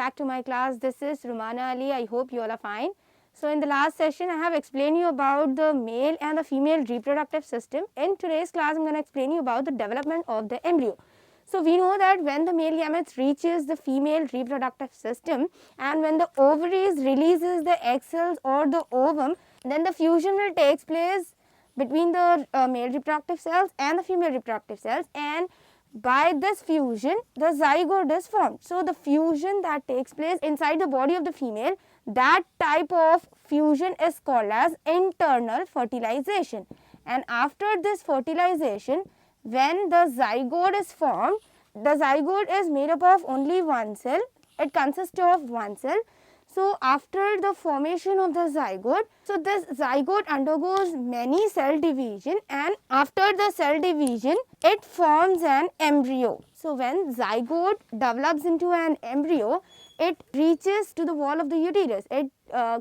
back to my class. This is Rumana Ali. I hope you all are fine. So in the last session, I have explained you about the male and the female reproductive system. In today's class, I am going to explain you about the development of the embryo. So we know that when the male gametes reaches the female reproductive system and when the ovaries releases the egg cells or the ovum, then the fusion will take place between the male reproductive cells and the female reproductive cells, and by this fusion the zygote is formed. So the fusion that takes place inside the body of the female, that type of fusion is called as internal fertilization. And after this fertilization, when the zygote is formed, the zygote is made up of only one cell. It consists of one cell. So after the formation of the zygote, so this zygote undergoes many cell division, and after the cell division it forms an embryo. So when zygote develops into an embryo, it reaches to the wall of the uterus. It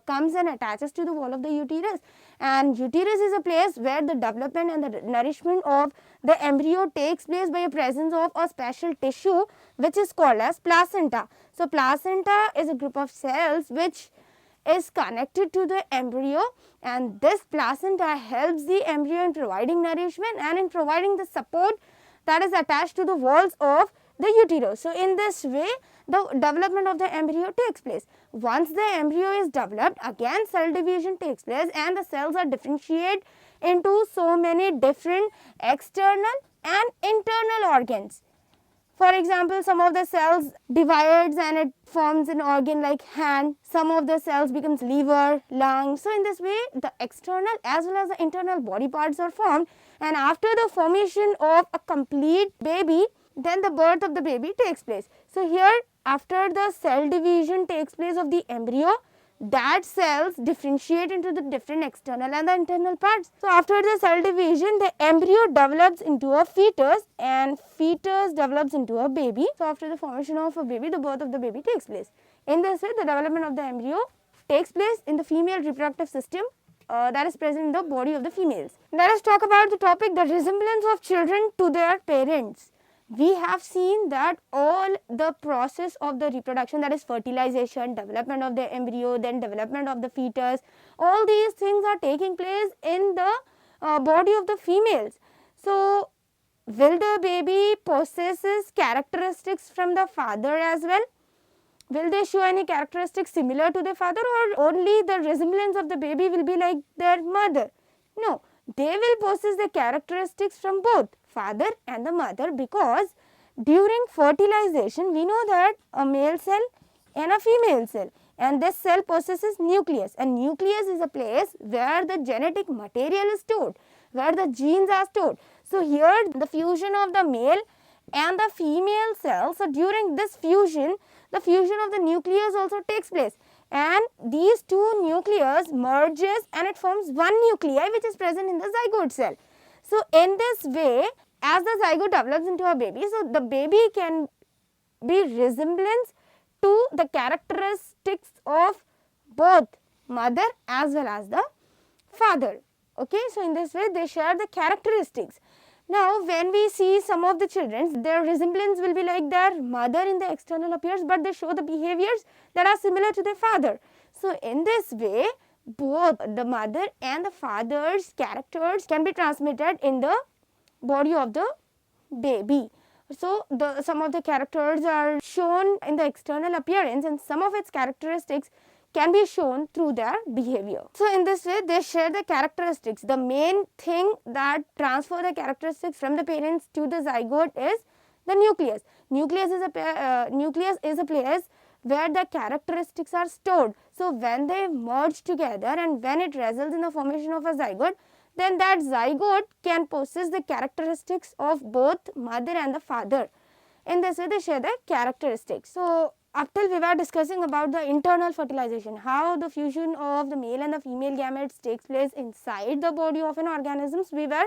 comes and attaches to the wall of the uterus, and uterus is a place where the development and the nourishment of the embryo takes place by a presence of a special tissue which is called as placenta. So placenta is a group of cells which is connected to the embryo, and this placenta helps the embryo in providing nourishment and in providing the support that is attached to the walls of the uterus. So in this way the development of the embryo takes place. Once the embryo is developed, again cell division takes place and the cells are differentiated into so many different external and internal organs. For example, some of the cells divides and it forms an organ like hand. Some of the cells becomes liver, lung. So in this way the external as well as the internal body parts are formed, and after the formation of a complete baby, then the birth of the baby takes place. So here after the cell division takes place of the embryo, that cells differentiate into the different external and the internal parts. So after the cell division, the embryo develops into a fetus and fetus develops into a baby. So after the formation of a baby, the birth of the baby takes place. In this way, the development of the embryo takes place in the female reproductive system that is present in the body of the females. Let us talk about the topic, the resemblance of children to their parents. We have seen that all the process of the reproduction, that is fertilization, development of the embryo, then development of the fetus, all these things are taking place in the body of the females. So will the baby possesses characteristics from the father as well? Will they show any characteristics similar to their father, or only the resemblance of the baby will be like their mother? No, they will possess the characteristics from both father and the mother, because during fertilization we know that a male cell and a female cell, and this cell possesses nucleus, and nucleus is a place where the genetic material is stored, where the genes are stored. So here the fusion of the male and the female cells, so during this fusion, the fusion of the nucleus also takes place, and these two nucleus merges and it forms one nuclei which is present in the zygote cell. So in this way, as the zygote develops into a baby, so the baby can be resemblance to the characteristics of both mother as well as the father. Okay, so in this way they share the characteristics. Now when we see some of the children, their resemblance will be like their mother in the external appearance, but they show the behaviors that are similar to their father. So in this way, both the mother and the father's characters can be transmitted in the body of the baby. So some of the characters are shown in the external appearance, and some of its characteristics can be shown through their behavior. So in this way they share the characteristics. The main thing that transfer the characteristics from the parents to the zygote is the nucleus. Nucleus is a place where the characteristics are stored. So when they merge together and when it results in the formation of a zygote, then that zygote can possess the characteristics of both mother and the father. In this way they share the characteristics. So up till we were discussing about the internal fertilization, how the fusion of the male and the female gametes takes place inside the body of an organism, we were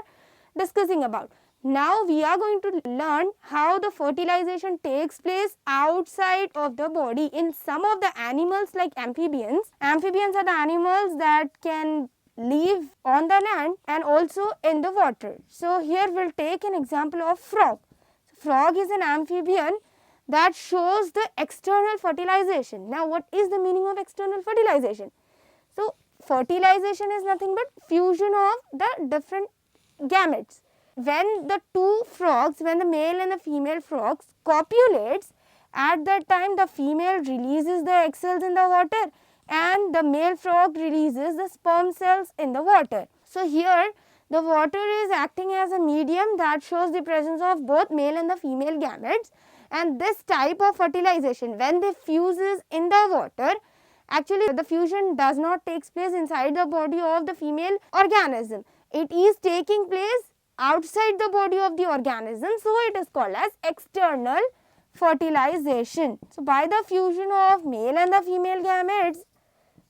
discussing about. Now we are going to learn how the fertilization takes place outside of the body in some of the animals like amphibians. Amphibians are the animals that can live on the land and also in the water. So here we will take an example of frog. Frog is an amphibian that shows the external fertilization. Now, what is the meaning of external fertilization? So, fertilization is nothing but fusion of the different gametes. When the two frogs, when the male and the female frogs copulates, at that time the female releases the egg cells in the water and the male frog releases the sperm cells in the water. So, here the water is acting as a medium that shows the presence of both male and the female gametes, and this type of fertilization, when they fuses in the water, actually the fusion does not take place inside the body of the female organism. It is taking place outside the body of the organism, so it is called as external fertilization. So, by the fusion of male and the female gametes,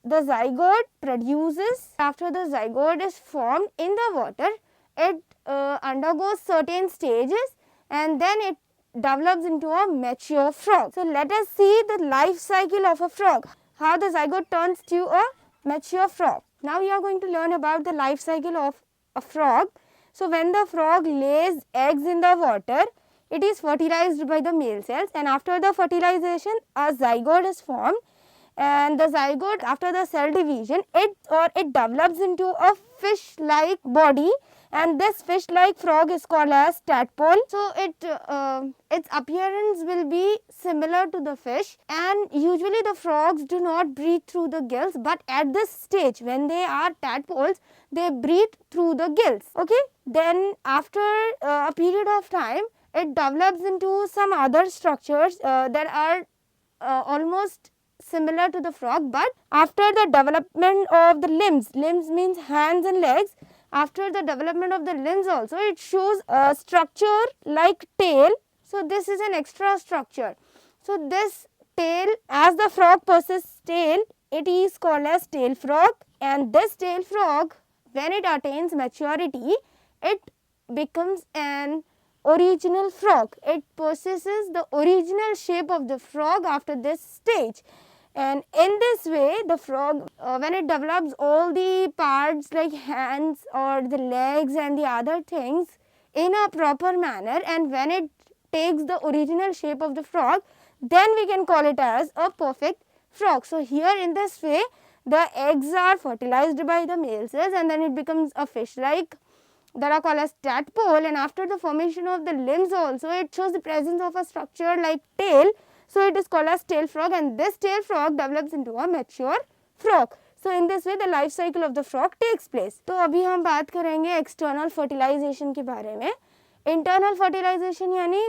the zygote produces. After the zygote is formed in the water, it undergoes certain stages and then it develops into a mature frog. So, let us see the life cycle of a frog, how the zygote turns to a mature frog. Now, we are going to learn about the life cycle of a frog. So, when the frog lays eggs in the water, it is fertilized by the male cells, and after the fertilization a zygote is formed, and the zygote, after the cell division, it develops into a fish like body, and this fish like frog is called as tadpole. So, its appearance will be similar to the fish, and usually the frogs do not breathe through the gills, but at this stage when they are tadpoles, they breathe through the gills. Okay. Then after a period of time, it develops into some other structures that are almost similar to the frog, but after the development of the limbs means hands and legs, after the development of the limbs also, it shows a structure like tail. So, this is an extra structure. So, this tail, as the frog possesses tail, it is called as tail frog, and this tail frog, when it attains maturity, it becomes an original frog. It possesses the original shape of the frog after this stage. And in this way, the frog, when it develops all the parts like hands or the legs and the other things in a proper manner, and when it takes the original shape of the frog, then we can call it as a perfect frog. So, here in this way, the eggs are fertilized by the male cells, and then it becomes a fish like, that are called as tadpole, and after the formation of the limbs also, it shows the presence of a structure like tail. So, it is called as tail frog, and this tail frog develops into a mature frog. So, in this way the life cycle of the frog takes place. तो अभी हम बात करेंगे external fertilization के बारे में. Internal fertilization यानी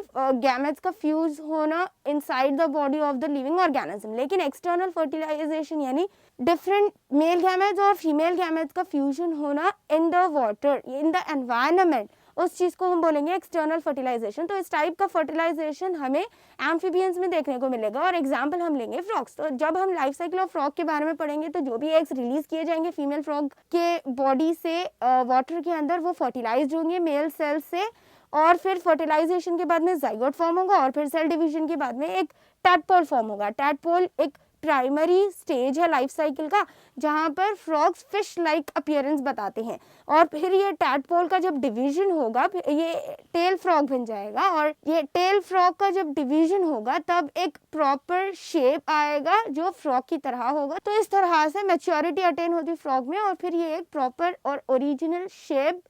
gametes का fuse होना inside the body of the living organism. लेकिन external fertilization यानी different male gametes और female gametes का fusion होना in the water, in the environment, उस चीज़ को हम बोलेंगे एक्सटर्नल फर्टिलाइजेशन. तो इस टाइप का फर्टिलाइजेशन हमें एम्फीबियंस में देखने को मिलेगा, और एग्जांपल हम लेंगे फ्रॉग्स. तो जब हम लाइफ साइकिल ऑफ फ्रॉग के बारे में पढ़ेंगे, तो जो भी एग्स रिलीज किए जाएंगे फीमेल फ्रॉग के बॉडी से वाटर के अंदर, वो फर्टिलाइज होंगे मेल सेल से, और फिर फर्टिलाइजेशन के बाद में जाइगोट फॉर्म होगा, और फिर सेल डिवीजन के बाद में एक टैडपोल फॉर्म होगा. टैडपोल एक प्राइमरी स्टेज है लाइफ साइकिल का, जहाँ पर फ्रॉग्स फिश लाइक अपीयरेंस बताते हैं, और फिर ये टैडपोल का जब डिवीजन होगा, ये टेल फ्रॉग बन जाएगा, और ये टेल फ्रॉग का जब डिवीजन होगा तब एक प्रॉपर शेप आएगा जो फ्रॉग की तरह होगा. तो इस तरह से मैच्योरिटी अटेन होती फ्रॉग में, और फिर ये एक प्रॉपर और ओरिजिनल शेप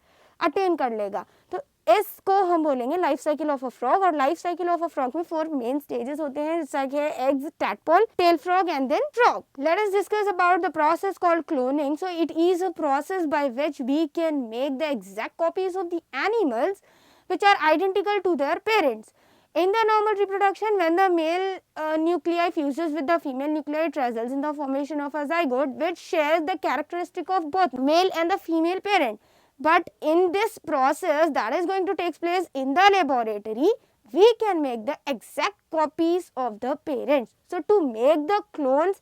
अटेन कर लेगा. तो इसको हम बोलेंगे life cycle of a frog. और life cycle of a frog में 4 मेन स्टेजेस होते हैं, जैसा कि eggs, tadpole, tail frog and then frog. Let us discuss about the process called cloning. So it is a process by which we can make the exact copies of the animals which are identical to their parents. In the normal reproduction, when the male nuclei fuses with the female nuclei, it results in the formation of a zygote which shares the characteristic of both male and the female parent. But in this process that is going to take place in the laboratory, we can make the exact copies of the parents. So, to make the clones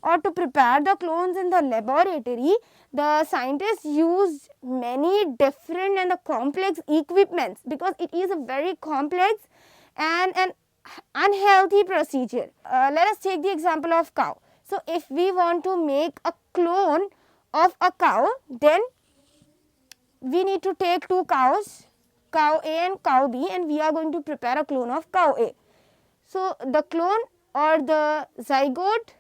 or to prepare the clones in the laboratory, the scientists use many different and complex equipments, because it is a very complex and an unhealthy procedure. Let us take the example of cow. So, if we want to make a clone of a cow, then we need to take 2 cows, cow A and cow B, and we are going to prepare a clone of cow A. So the clone or the zygote,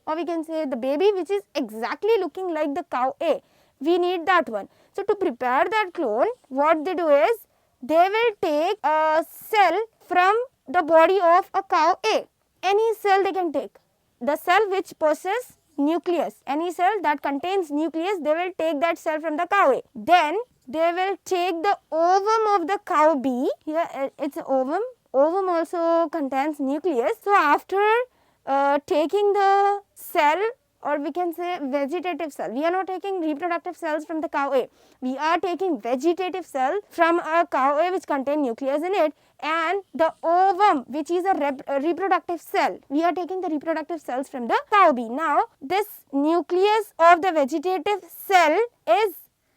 or we can say the baby which is exactly looking like the cow A, we need that one. So to prepare that clone, what they do is they will take a cell from the body of a cow A. Any cell they can take, the cell which possesses nucleus, any cell that contains nucleus, they will take that cell from the cow A. Then they will take the ovum of the cow B. Here it's an ovum. Ovum also contains nucleus. So after taking the cell, or we can say vegetative cell, we are not taking reproductive cells from the cow A, we are taking vegetative cell from a cow A which contain nucleus in it, and the ovum which is a reproductive cell, we are taking the reproductive cells from the cow B. Now this nucleus of the vegetative cell is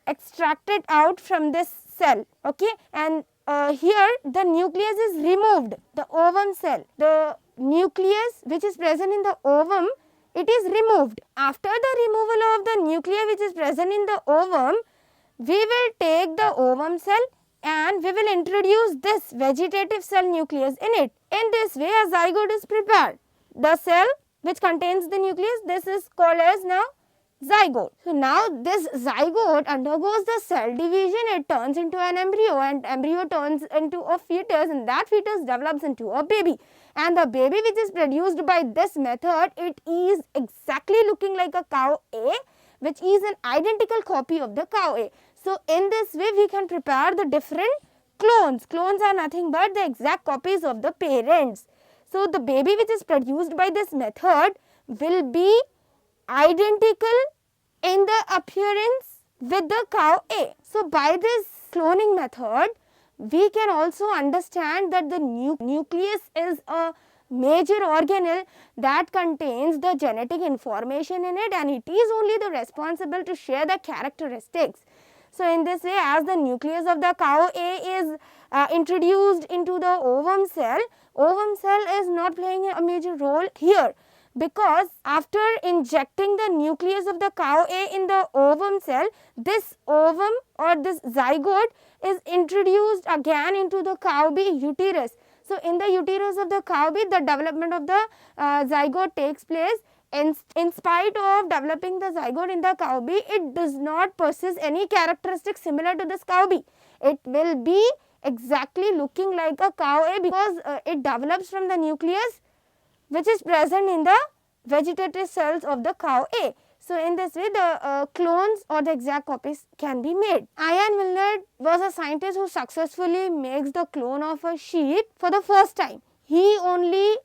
extracted out from this cell, okay, and here the nucleus is removed, the ovum cell, the nucleus which is present in the ovum, it is removed. After the removal of the nucleus which is present in the ovum, we will take the ovum cell and we will introduce this vegetative cell nucleus in it. In this way a zygote is prepared. The cell which contains the nucleus, this is called as now zygote. So now this zygote undergoes the cell division, it turns into an embryo, and embryo turns into a fetus, and that fetus develops into a baby. And the baby which is produced by this method, it is exactly looking like a cow A, which is an identical copy of the cow A. So in this way we can prepare the different clones. Clones are nothing but the exact copies of the parents. So the baby which is produced by this method will be identical in the appearance with the cow A. So by this cloning method, we can also understand that the nucleus is a major organelle that contains the genetic information in it, and it is only the responsible to share the characteristics. So in this way, as the nucleus of the cow A is introduced into the ovum cell is not playing a major role here, because after injecting the nucleus of the cow A in the ovum cell, this ovum or this zygote is introduced again into the cow B uterus. So in the uterus of the cow B, the development of the zygote takes place. In spite of developing the zygote in the cow B, it does not possess any characteristics similar to this cow B. It will be exactly looking like a cow A because it develops from the nucleus which is present in the vegetative cells of the cow A. So in this way the clones or the exact copies can be made. Ian Milner was a scientist who successfully makes the clone of a sheep for the first time. He only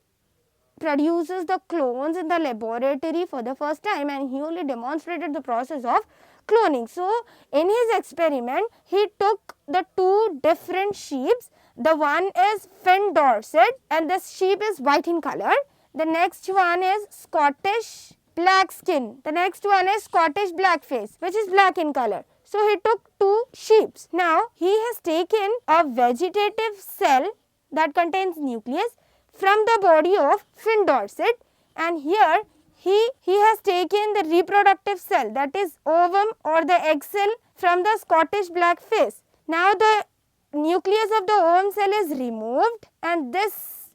produces the clones in the laboratory for the first time, and he only demonstrated the process of cloning. So in his experiment, he took the two different sheeps. The one is Finn Dorset, and this sheep is white in color. The next one is Scottish black skin. The next one is Scottish black face, which is black in color. So he took two sheeps. Now he has taken a vegetative cell that contains nucleus from the body of Finn Dorset, and here he has taken the reproductive cell, that is ovum or the egg cell, from the Scottish black face. Now the nucleus of the ovum cell is removed, and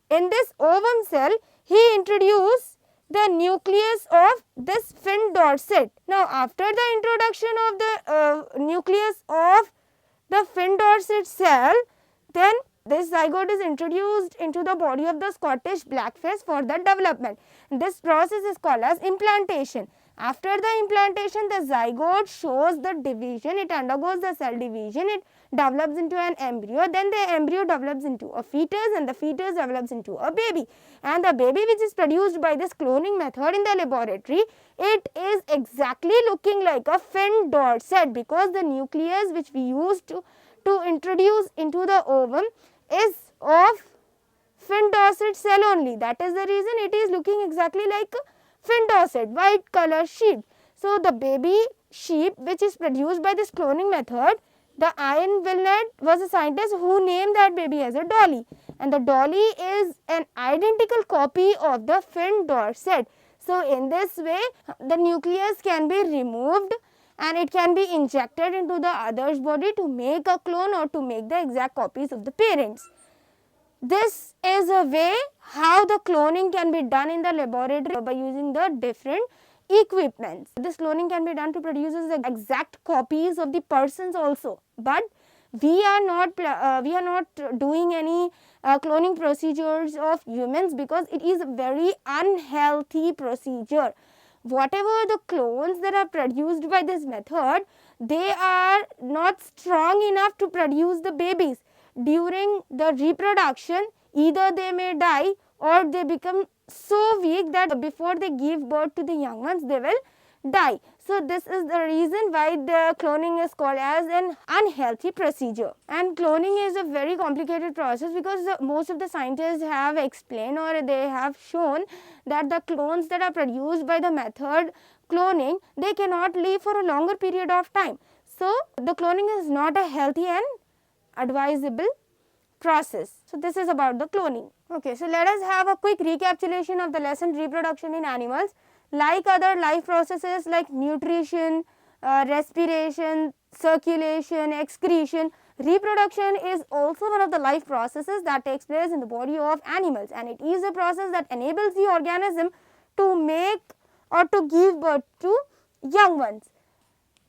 in this ovum cell he introduced the nucleus of this Finn Dorset. Now after the introduction of the nucleus of the Finn Dorset cell, then this zygote is introduced into the body of the Scottish blackface for the development. This process is called as implantation. After the implantation, the zygote shows the division, it undergoes the cell division, it develops into an embryo, then the embryo develops into a fetus, and the fetus develops into a baby. And the baby which is produced by this cloning method in the laboratory, it is exactly looking like a Finn Dorset, because the nucleus which we used to introduce into the ovum is of Finn Dorset cell only. That is the reason it is looking exactly like a Finn Dorset, white color sheep. So the baby sheep which is produced by this cloning method, the Ian Milner was a scientist who named that baby as a dolly, and the dolly is an identical copy of the Finn Dorset. So in this way the nucleus can be removed and it can be injected into the other's body to make a clone or to make the exact copies of the parents. This is a way how the cloning can be done in the laboratory by using the different equipments. This cloning can be done to produce the exact copies of the persons also, but we are not doing any cloning procedures of humans because it is a very unhealthy procedure. Whatever the clones that are produced by this method, they are not strong enough to produce the babies. During the reproduction, either they may die or they become so weak that before they give birth to the young ones, they will die. So, this is the reason why the cloning is called as an unhealthy procedure. And cloning is a very complicated process because most of the scientists have explained or they have shown that the clones that are produced by the method cloning, they cannot live for a longer period of time. So, the cloning is not a healthy and advisable process. So, this is about the cloning. Okay, so let us have a quick recapitulation of the lesson reproduction in animals. Like other life processes like nutrition, respiration, circulation, excretion, reproduction is also one of the life processes that takes place in the body of animals, and it is a process that enables the organism to make or to give birth to young ones.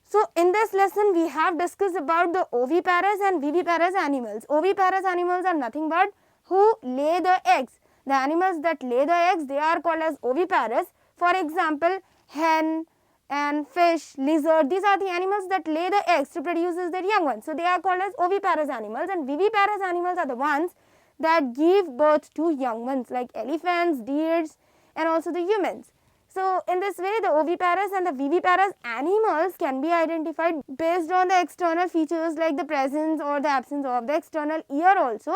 So, in this lesson we have discussed about the oviparous and viviparous animals. Oviparous animals are nothing but who lay the eggs. The animals that lay the eggs, they are called as oviparous. For example, hen and fish, lizard, these are the animals that lay the eggs to produce their young ones. So, they are called as oviparous animals, and viviparous animals are the ones that give birth to young ones like elephants, deers and also the humans. So, in this way the oviparous and the viviparous animals can be identified based on the external features like the presence or the absence of the external ear also.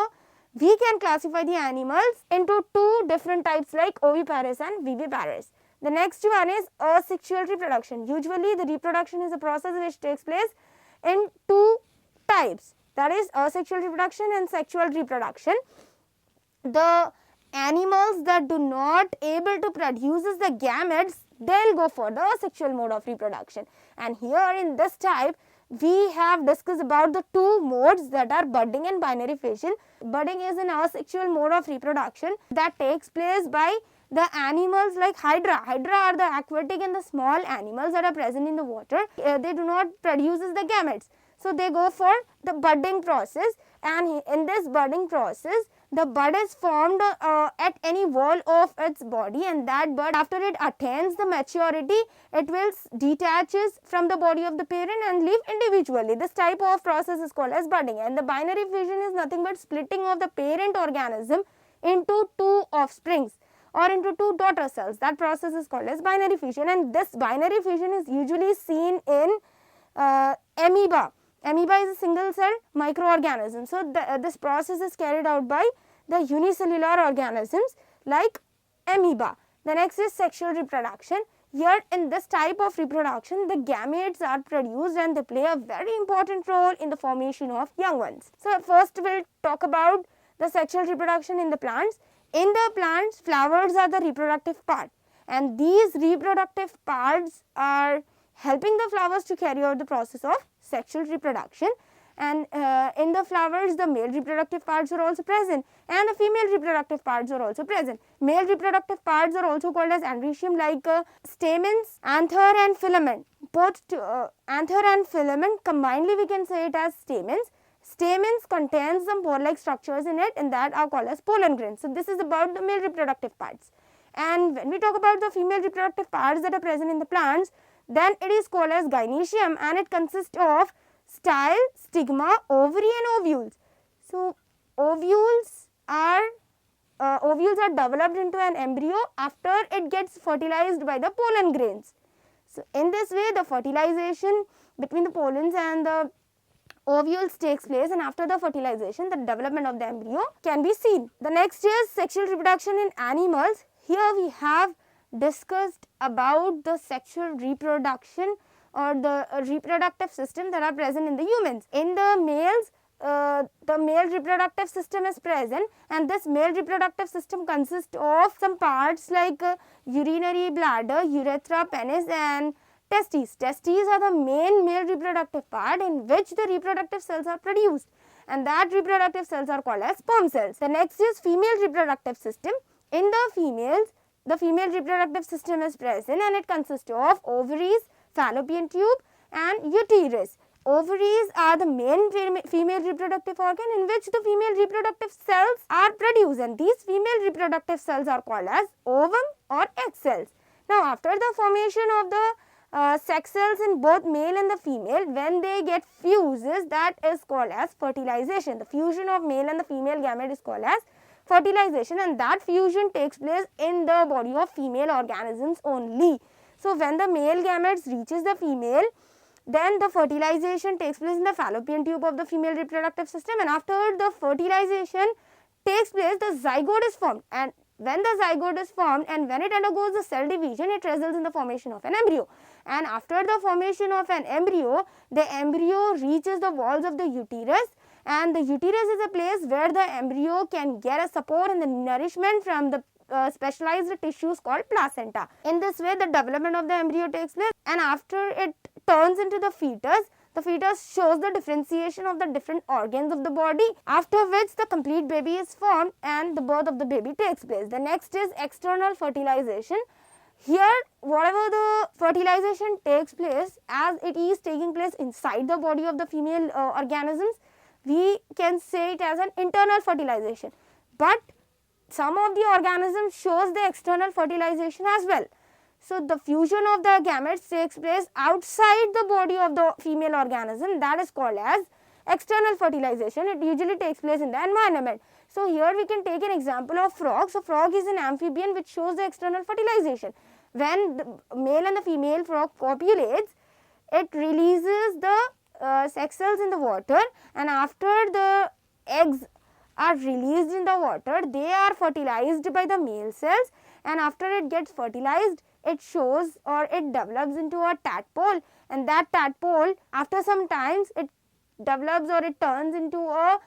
We can classify the animals into two different types like oviparous and viviparous. The next one is asexual reproduction. Usually the reproduction is a process which takes place in two types, that is asexual reproduction and sexual reproduction. The animals that do not able to produce the gametes, they will go for the asexual mode of reproduction. And here in this type, we have discussed about the two modes that are budding and binary fission. Budding is an asexual mode of reproduction that takes place by the animals like hydra. Hydra are the aquatic and the small animals that are present in the water. They do not produce the gametes. So, they go for the budding process, and in this budding process, the bud is formed at any wall of its body, and that bud, after it attains the maturity, it will detaches from the body of the parent and live individually. This type of process is called as budding, and the binary fission is nothing but splitting of the parent organism into two offsprings or into two daughter cells. That process is called as binary fission, and this binary fission is usually seen in amoeba. Amoeba is a single celled microorganism. So, this process is carried out by the unicellular organisms like amoeba. The next is sexual reproduction. Here in this type of reproduction, the gametes are produced and they play a very important role in the formation of young ones. So, first we will talk about the sexual reproduction in the plants. In the plants, flowers are the reproductive part, and these reproductive parts are helping the flowers to carry out the process of sexual reproduction. And in the flowers, the male reproductive parts are also present and the female reproductive parts are also present. Male reproductive parts are also called as androecium, like stamens, anther and filament. Both anther and filament combinedly we can say it as stamens. Stamens contains some pore-like structures in it, and that are called as pollen grains. So, this is about the male reproductive parts. And when we talk about the female reproductive parts that are present in the plants, then it is called as gynoecium, and it consists of style, stigma, ovary and ovules. So, ovules are developed into an embryo after it gets fertilized by the pollen grains. So, in this way the fertilization between the pollens and the ovules takes place, and after the fertilization the development of the embryo can be seen. The next is sexual reproduction in animals. Here we have discussed about the sexual reproduction or the reproductive system that are present in the humans. In the males, the male reproductive system is present, and this male reproductive system consists of some parts like urinary bladder, urethra, penis and testes. Testes are the main male reproductive part in which the reproductive cells are produced, and that reproductive cells are called as sperm cells. The next is female reproductive system. In the females, the female reproductive system is present and it consists of ovaries, fallopian tube and uterus. Ovaries are the main female reproductive organ in which the female reproductive cells are produced, and these female reproductive cells are called as ovum or egg cells. Now, after the formation of the sex cells in both male and the female, when they get fuses, that is called as fertilization. The fusion of male and the female gamete is called as fertilization, and that fusion takes place in the body of female organisms only. So, when the male gametes reaches the female, then the fertilization takes place in the fallopian tube of the female reproductive system, and after the fertilization takes place, the zygote is formed, and when the zygote is formed and when it undergoes the cell division, it results in the formation of an embryo. And after the formation of an embryo, the embryo reaches the walls of the uterus, and the uterus is a place where the embryo can get a support and the nourishment from the specialized tissues called placenta. In this way, the development of the embryo takes place, and after it turns into the fetus shows the differentiation of the different organs of the body, after which the complete baby is formed and the birth of the baby takes place. The next is external fertilization. Here, whatever the fertilization takes place, as it is taking place inside the body of the female organisms, we can say it as an internal fertilization. But some of the organisms shows the external fertilization as well. So, the fusion of the gametes takes place outside the body of the female organism, that is called as external fertilization. It usually takes place in the environment. So, here we can take an example of frog. So, frog is an amphibian which shows the external fertilization. When the male and the female frog copulates, it releases the sex cells in the water, and after the eggs are released in the water, they are fertilized by the male cells, and after it gets fertilized, it shows or it develops into a tadpole, and that tadpole after some times it develops or it turns into a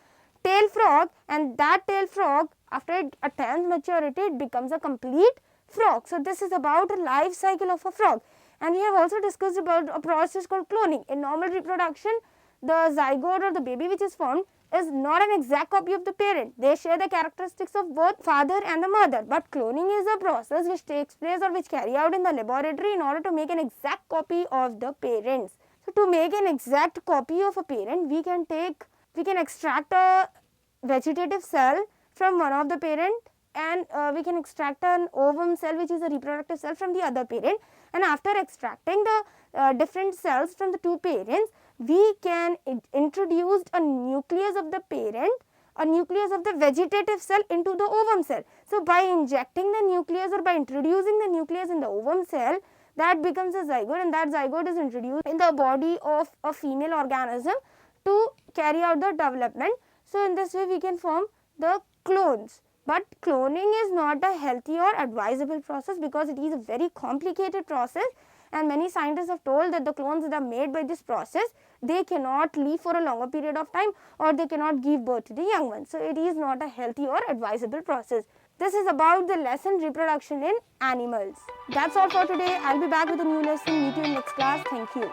tail frog, and that tail frog after it attains maturity, it becomes a complete frog. So, this is about the life cycle of a frog. And we have also discussed about a process called cloning. In normal reproduction, the zygote or the baby which is formed is not an exact copy of the parent. They share the characteristics of both father and the mother, but cloning is a process which takes place or which carry out in the laboratory in order to make an exact copy of the parents. So, to make an exact copy of a parent, we can extract a vegetative cell from one of the parent, and we can extract an ovum cell which is a reproductive cell from the other parent, and after extracting the different cells from the two parents, we can introduce a nucleus of the parent, a nucleus of the vegetative cell into the ovum cell. So, by injecting the nucleus or by introducing the nucleus in the ovum cell, that becomes a zygote, and that zygote is introduced in the body of a female organism to carry out the development. So, in this way we can form the clones. But cloning is not a healthy or advisable process because it is a very complicated process, and many scientists have told that the clones that are made by this process, they cannot live for a longer period of time or they cannot give birth to the young ones. So, it is not a healthy or advisable process. This is about the lesson reproduction in animals. That's all for today. I'll be back with a new lesson. Meet you in next class. Thank you.